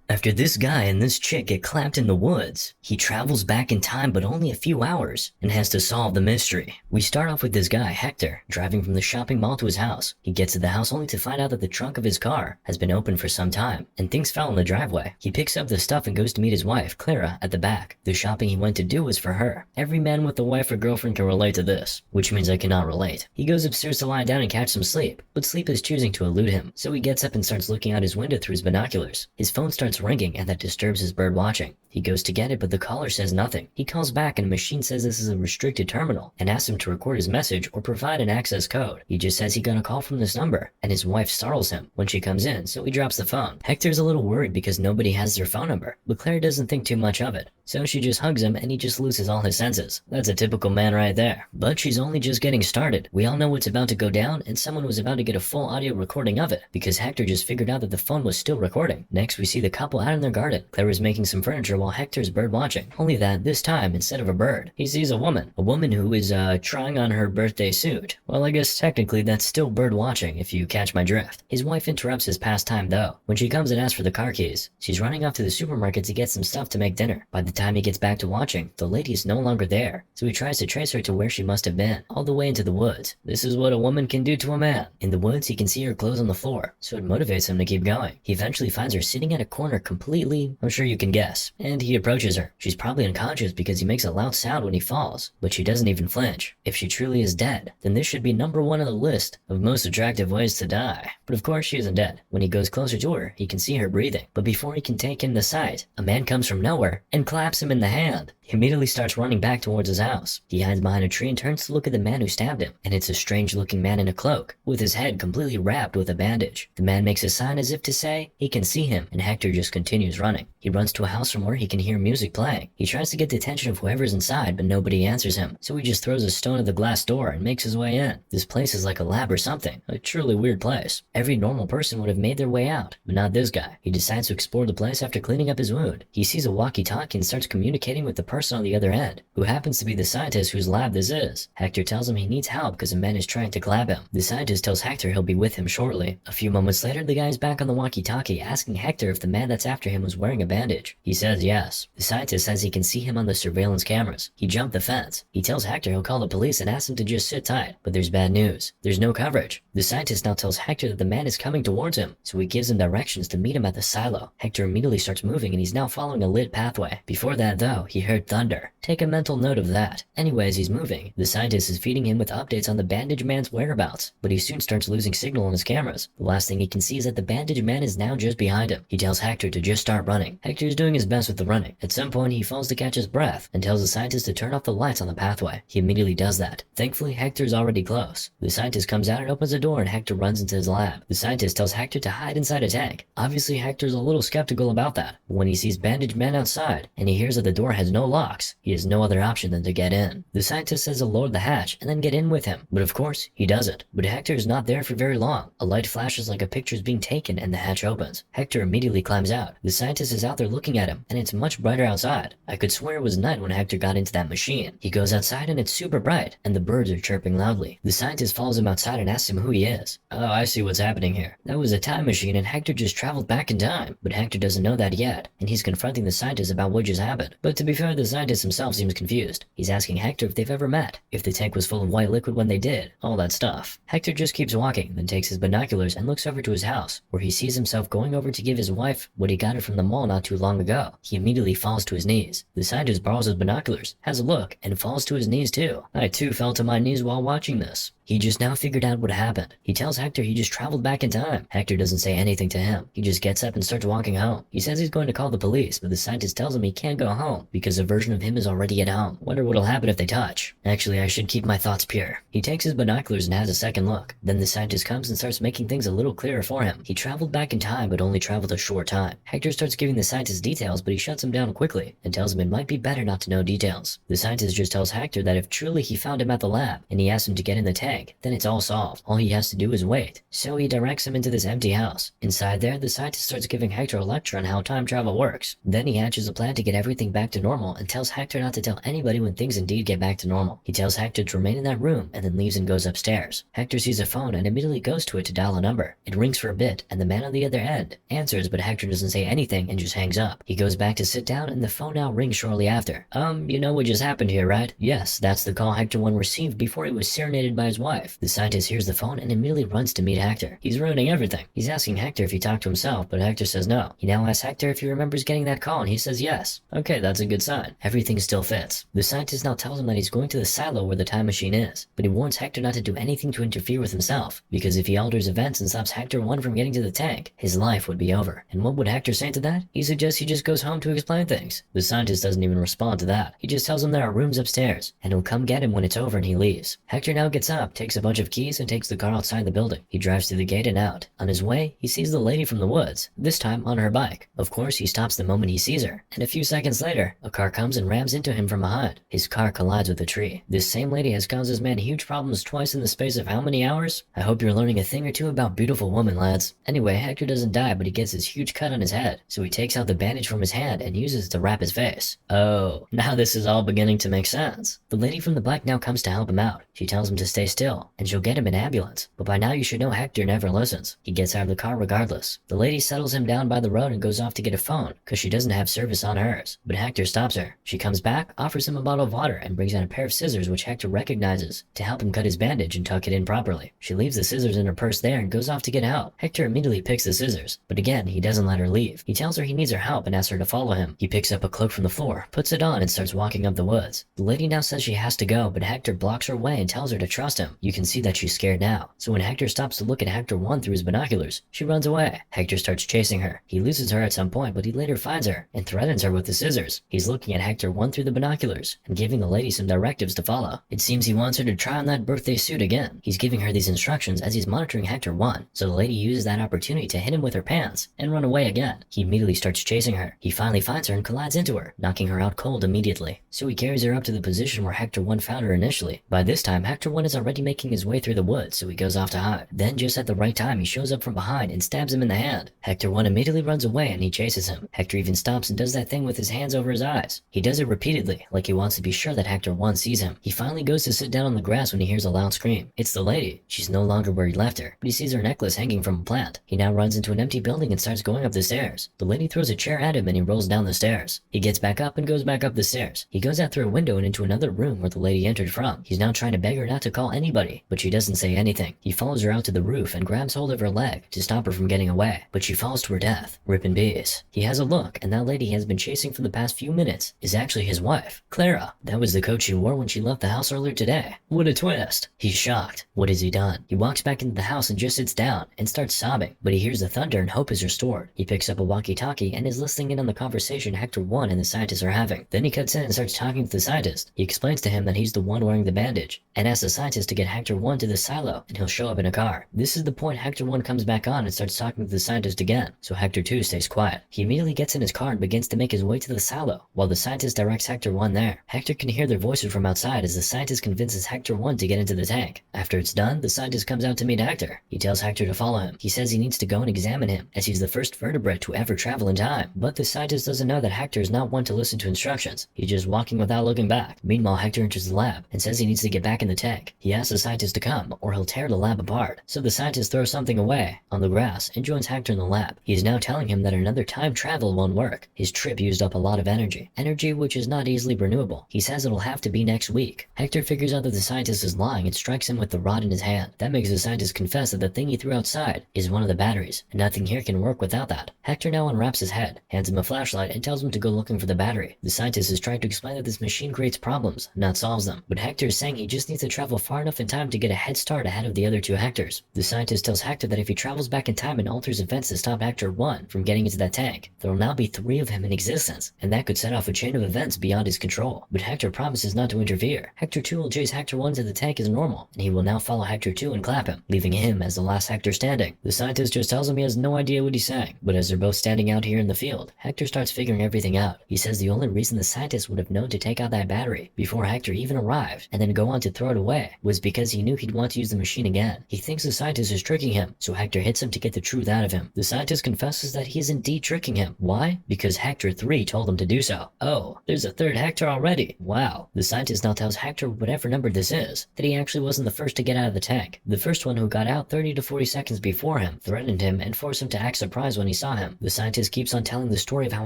After this guy and this chick get clapped in the woods, he travels back in time but only a few hours and has to solve the mystery. We start off with this guy, Hector, driving from the shopping mall to his house. He gets to the house only to find out that the trunk of his car has been open for some time and things fell in the driveway. He picks up the stuff and goes to meet his wife, Karra, at the back. The shopping he went to do was for her. Every man with a wife or girlfriend can relate to this, which means I cannot relate. He goes upstairs to lie down and catch some sleep, but sleep is choosing to elude him, so he gets up and starts looking out his window through his binoculars. His phone starts ringing and that disturbs his bird watching. He goes to get it, but the caller says nothing. He calls back and a machine says this is a restricted terminal and asks him to record his message or provide an access code. He just says he got a call from this number and his wife startles him when she comes in, so he drops the phone. Hector's a little worried because nobody has their phone number, but Claire doesn't think too much of it, so she just hugs him and he just loses all his senses. That's a typical man right there. But she's only just getting started. We all know what's about to go down and someone was about to get a full audio recording of it because Hector just figured out that the phone was still recording. Next we see the couple out in their garden. Claire is making some furniture while Hector's bird watching. Only that this time, instead of a bird, he sees a woman who is trying on her birthday suit. Well, I guess technically that's still bird watching if you catch my drift. His wife interrupts his pastime though. When she comes and asks for the car keys, she's running off to the supermarket to get some stuff to make dinner. By the time he gets back to watching, the lady is no longer there, so he tries to trace her to where she must have been, all the way into the woods. This is what a woman can do to a man. In the woods, he can see her clothes on the floor, so it motivates him to keep going. He eventually finds her sitting at a corner completely, I'm sure you can guess, and he approaches her. She's probably unconscious because he makes a loud sound when he falls, but she doesn't even flinch. If she truly is dead, then this should be number one on the list of most attractive ways to die. But of course she isn't dead. When he goes closer to her, he can see her breathing. But before he can take in the sight, a man comes from nowhere and claps him in the hand. He immediately starts running back towards his house. He hides behind a tree and turns to look at the man who stabbed him, and it's a strange looking man in a cloak, with his head completely wrapped with a bandage. The man makes a sign as if to say he can see him, and Hector just continues running. He runs to a house from where he can hear music playing. He tries to get the attention of whoever's inside, but nobody answers him, so he just throws a stone at the glass door and makes his way in. This place is like a lab or something, a truly weird place. Every normal person would have made their way out, but not this guy. He decides to explore the place after cleaning up his wound. He sees a walkie-talkie and starts communicating with the person on the other end, who happens to be the scientist whose lab this is. Hector tells him he needs help because a man is trying to grab him. The scientist tells Hector he'll be with him shortly. A few moments later, the guy is back on the walkie-talkie asking Hector if the man that's after him was wearing a bandage. He says yes. The scientist says he can see him on the surveillance cameras. He jumped the fence. He tells Hector he'll call the police and asks him to just sit tight, but there's bad news. There's no coverage. The scientist now tells Hector that the man is coming towards him, so he gives him directions to meet him at the silo. Hector immediately starts moving and he's now following a lit pathway. Before that though, he heard thunder. Take a mental note of that. Anyway, as he's moving, the scientist is feeding him with updates on the bandaged man's whereabouts, but he soon starts losing signal on his cameras. The last thing he can see is that the bandaged man is now just behind him. He tells Hector to just start running. Hector is doing his best with the running. At some point, he falls to catch his breath and tells the scientist to turn off the lights on the pathway. He immediately does that. Thankfully, Hector's already close. The scientist comes out and opens the door and Hector runs into his lab. The scientist tells Hector to hide inside a tank. Obviously, Hector's a little skeptical about that. But when he sees bandaged men outside and he hears that the door has no locks, he has no other option than to get in. The scientist says to lower the hatch and then get in with him. But of course, he doesn't. But Hector is not there for very long. A light flashes like a picture is being taken and the hatch opens. Hector immediately climbs out. The scientist is out there looking at him and it's much brighter outside. I could swear it was night when Hector got into that machine. He goes outside and it's super bright and the birds are chirping loudly. The scientist follows him outside and asks him who he is. Oh, I see what's happening here. That was a time machine and Hector just traveled back in time. But Hector doesn't know that yet and he's confronting the scientist about what just happened. But to be fair, the scientist himself seems confused. He's asking Hector if they've ever met, if the tank was full of white liquid when they did, all that stuff. Hector just keeps walking, then takes his binoculars and looks over to his house, where he sees himself going over to give his wife what he got her from the mall not too long ago. He immediately falls to his knees. The scientist borrows his binoculars, has a look, and falls to his knees too. I too fell to my knees while watching this. He just now figured out what happened. He tells Hector he just traveled back in time. Hector doesn't say anything to him. He just gets up and starts walking home. He says he's going to call the police, but the scientist tells him he can't go home because a version of him is already at home. Wonder what'll happen if they touch. Actually, I should keep my thoughts pure. He takes his binoculars and has a second look. Then the scientist comes and starts making things a little clearer for him. He traveled back in time, but only traveled a short time. Hector starts giving the scientist details, but he shuts him down quickly and tells him it might be better not to know details. The scientist just tells Hector that if truly he found him at the lab and he asks him to get in the tank, then it's all solved. All he has to do is wait. So he directs him into this empty house. Inside there, the scientist starts giving Hector a lecture on how time travel works. Then he hatches a plan to get everything back to normal and tells Hector not to tell anybody when things indeed get back to normal. He tells Hector to remain in that room and then leaves and goes upstairs. Hector sees a phone and immediately goes to it to dial a number. It rings for a bit and the man on the other end answers, but Hector doesn't say anything and just hangs up. He goes back to sit down and the phone now rings shortly after. You know what just happened here, right? Yes, that's the call Hector 1 received before he was serenaded by his wife. The scientist hears the phone and immediately runs to meet Hector. He's ruining everything. He's asking Hector if he talked to himself, but Hector says no. He now asks Hector if he remembers getting that call and he says yes. Okay, that's a good sign. Everything still fits. The scientist now tells him that he's going to the silo where the time machine is, but he warns Hector not to do anything to interfere with himself, because if he alters events and stops Hector 1 from getting to the tank, his life would be over. And what would Hector say to that? He suggests he just goes home to explain things. The scientist doesn't even respond to that. He just tells him there are rooms upstairs, and he'll come get him when it's over and he leaves. Hector now gets up, takes a bunch of keys, and takes the car outside the building. He drives through the gate and out. On his way, he sees the lady from the woods, this time on her bike. Of course, he stops the moment he sees her, and a few seconds later, a car comes and rams into him from behind. His car collides with a tree. This same lady has caused this man huge problems twice in the space of how many hours? I hope you're learning a thing or two about beautiful women, lads. Anyway, Hector doesn't die, but he gets this huge cut on his head, so he takes out the bandage from his hand and uses it to wrap his face. Oh, now this is all beginning to make sense. The lady from the bike now comes to help him out. She tells him to stay still, and she'll get him an ambulance. But by now you should know Hector never listens. He gets out of the car regardless. The lady settles him down by the road and goes off to get a phone, cause she doesn't have service on hers. But Hector stops her. She comes back, offers him a bottle of water, and brings out a pair of scissors which Hector recognizes to help him cut his bandage and tuck it in properly. She leaves the scissors in her purse there and goes off to get help. Hector immediately picks the scissors, but again, he doesn't let her leave. He tells her he needs her help and asks her to follow him. He picks up a cloak from the floor, puts it on, and starts walking up the woods. The lady now says she has to go, but Hector blocks her way and tells her to trust him. You can see that she's scared now. So when Hector stops to look at Hector 1 through his binoculars, she runs away. Hector starts chasing her. He loses her at some point, but he later finds her and threatens her with the scissors. He's looking at Hector 1 through the binoculars and giving the lady some directives to follow. It seems he wants her to try on that birthday suit again. He's giving her these instructions as he's monitoring Hector 1, so the lady uses that opportunity to hit him with her pants and run away again. He immediately starts chasing her. He finally finds her and collides into her, knocking her out cold immediately. So he carries her up to the position where Hector 1 found her initially. By this time, Hector 1 is already making his way through the woods, so he goes off to hide. Then just at the right time, he shows up from behind and stabs him in the hand. Hector 1 immediately runs away and he chases him. Hector even stops and does that thing with his hands over his eyes. He does it repeatedly, like he wants to be sure that Hector 1 sees him. He finally goes to sit down on the grass when he hears a loud scream. It's the lady. She's no longer where he left her, but he sees her necklace hanging from a plant. He now runs into an empty building and starts going up the stairs. The lady throws a chair at him and he rolls down the stairs. He gets back up and goes back up the stairs. He goes out through a window and into another room where the lady entered from. He's now trying to beg her not to call anybody, but she doesn't say anything. He follows her out to the roof and grabs hold of her leg to stop her from getting away, but she falls to her death. Rip in peace. He has a look, and that lady he has been chasing for the past few minutes is actually his wife, Karra. That was the coat she wore when she left the house earlier today. What a twist. He's shocked. What has he done? He walks back into the house and just sits down and starts sobbing, but he hears the thunder and hope is restored. He picks up a walkie-talkie and is listening in on the conversation Hector 1 and the scientist are having. Then he cuts in and starts talking to the scientist. He explains to him that he's the one wearing the bandage and asks the scientist to get Hector 1 to the silo and he'll show up in a car. This is the point Hector 1 comes back on and starts talking to the scientist again, so Hector 2 stays quiet. He immediately gets in his car and begins to make his way to the silo while the scientist directs Hector 1 there. Hector can hear their voices from outside as the scientist convinces Hector 1 to get into the tank. After it's done, the scientist comes out to meet Hector. He tells Hector to follow him. He says he needs to go and examine him as he's the first vertebrate to ever travel in time. But the scientist doesn't know that Hector is not one to listen to instructions. He's just walking without looking back. Meanwhile, Hector enters the lab and says he needs to get back in the tank. He asks the scientist to come or he'll tear the lab apart. So the scientist throws something away on the grass and joins Hector in the lab. He is now telling him that another time travel won't work. His trip used up a lot of energy which is not easily renewable. He says it'll have to be next week. Hector figures out that the scientist is lying and strikes him with the rod in his hand. That makes the scientist confess that the thing he threw outside is one of the batteries, and nothing here can work without that. Hector now unwraps his head, hands him a flashlight, and tells him to go looking for the battery. The scientist is trying to explain that this machine creates problems, not solves them, but Hector is saying he just needs to travel far enough in time to get a head start ahead of the other two Hectors. The scientist tells Hector that if he travels back in time and alters events to stop Hector 1 from getting into that tank, there will now be 3 of him in existence, and that could set off a chain of events beyond his control. But Hector promises not to interfere. Hector 2 will chase Hector 1 to the tank as normal, and he will now follow Hector 2 and clap him, leaving him as the last Hector standing. The scientist just tells him he has no idea what he's saying, but as they're both standing out here in the field, Hector starts starts figuring everything out. He says the only reason the scientist would have known to take out that battery before Hector even arrived and then go on to throw it away was because he knew he'd want to use the machine again. He thinks the scientist is tricking him, so Hector hits him to get the truth out of him. The scientist confesses that he is indeed tricking him. Why? Because Hector 3 told him to do so. Oh, there's a third Hector already. Wow. The scientist now tells Hector, whatever number this is, that he actually wasn't the first to get out of the tank. The first one who got out 30 to 40 seconds before him threatened him and forced him to act surprised when he saw him. The scientist keeps on telling the story of how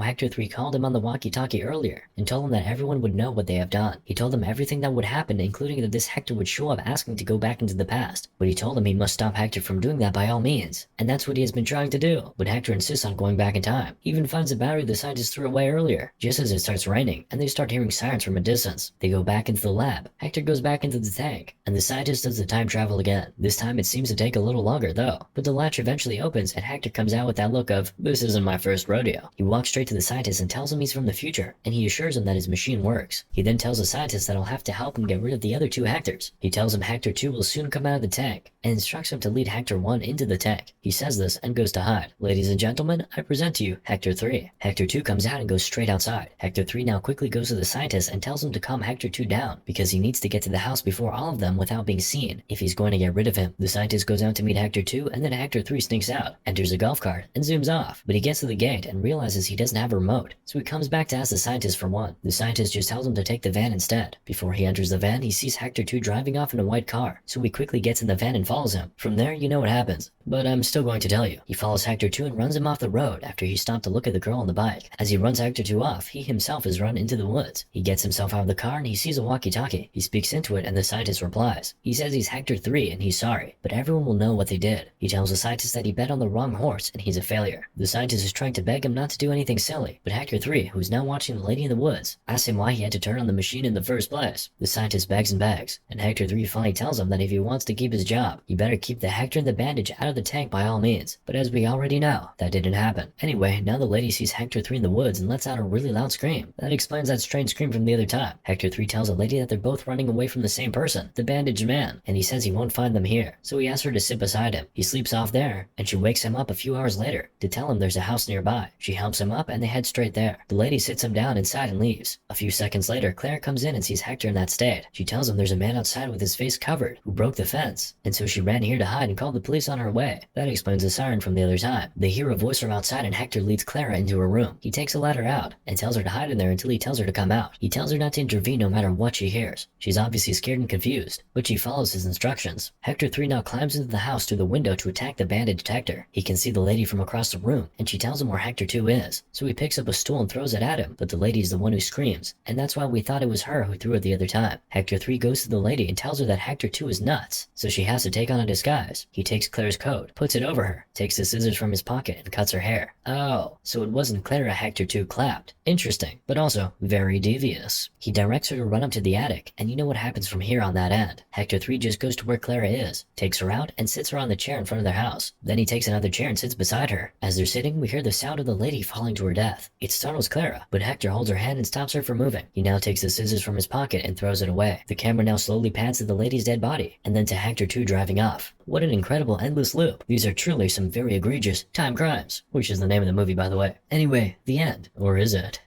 Hector 3 called him on the walkie-talkie earlier and told him that everyone would know what they have done. He told him everything that would happen, including that this Hector would show up asking to go back into the past. But he told him he must stop Hector from doing that by all means, and that's what he has been trying to do. But Hector insists on going back in time. He even finds the battery the scientist threw away earlier, just as it starts raining, and they start hearing sirens from a distance. They go back into the lab. Hector goes back into the tank, and the scientist does the time travel again. This time it seems to take a little longer though, but the latch eventually opens and Hector comes out with that look of, this isn't my first rodeo. He walks straight to the scientist and tells him he's from the future, and he assures him that his machine works. He then tells the scientist that he'll have to help him get rid of the other two Hectors. He tells him Hector 2 will soon come out of the tank, and instructs him to lead Hector 1 into the tank. He says this and goes to hide. Ladies and gentlemen, I present to you Hector 3. Hector 2 comes out and goes straight outside. Hector 3 now quickly goes to the scientist and tells him to calm Hector 2 down, because he needs to get to the house before all of them without being seen if he's going to get rid of him. The scientist goes out to meet Hector 2, and then Hector 3 sneaks out, enters a golf cart, and zooms off. But he gets to the gate and realizes he doesn't have a remote, so he comes back to ask the scientist for one. The scientist just tells him to take the van instead. Before he enters the van, he sees Hector 2 driving off in a white car, so he quickly gets in the van and follows him. From there, you know what happens, but I'm still going to tell you. He follows Hector 2 and runs him off the road after he stopped to look at the girl on the bike. As he runs Hector 2 off, he himself is run into the woods. He gets himself out of the car and he sees a walkie-talkie. He speaks into it and the scientist replies. He says he's Hector 3 and he's sorry, but everyone will know what they did. He tells the scientist that he bet on the wrong horse and he's a failure. The scientist is trying to beg him not to do anything silly, but Hector 3, who's now watching the lady in the woods, asks him why he had to turn on the machine in the first place. The scientist begs and begs, and Hector 3 finally tells him that if he wants to keep his job, he better keep the Hector and the bandage out of the tank by all means. But as we already know, that didn't happen. Anyway, now the lady sees Hector 3 in the woods and lets out a really loud scream. That explains that strange scream from the other time. Hector 3 tells the lady that they're both running away from the same person, the bandaged man, and he says he won't find them here, so he asks her to sit beside him. He sleeps off there, and she wakes him up a few hours later to tell him there's a house nearby. She helps him up and they head straight there. The lady sits him down inside and leaves. A few seconds later, Claire comes in and sees Hector in that state. She tells him there's a man outside with his face covered who broke the fence, and so she ran here to hide and called the police on her way. That explains the siren from the other time. They hear a voice from outside and Hector leads Clara into her room. He takes a ladder out and tells her to hide in there until he tells her to come out. He tells her not to intervene no matter what she hears. She's obviously scared and confused, but she follows his instructions. Hector 3 now climbs into the house through the window to attack the bandaged Hector. He can see the lady from across the room, and she tells him where Hector 2 is. So he picks up a stool and throws it at him, but the lady's the one who screams, and that's why we thought it was her who threw it the other time. Hector 3 goes to the lady and tells her that Hector 2 is nuts, so she has to take on a disguise. He takes Claire's coat, puts it over her, takes the scissors from his pocket, and cuts her hair. Oh, so it wasn't Clara Hector 2 clapped. Interesting, but also very devious. He directs her to run up to the attic, and you know what happens from here on that end. Hector 3 just goes to where Clara is, takes her out, and sits her on the chair in front of their house. Then he takes another chair and sits beside her. As they're sitting, we hear the sound of the lady falling to her death. It startles Clara, but Hector holds her hand and stops her from moving. He now takes the scissors from his pocket and throws it away. The camera now slowly pans to the lady's dead body, and then to Hector 2 driving off. What an incredible endless loop. These are truly some very egregious time crimes, which is the name of the movie, by the way. Anyway, the end. Or is it?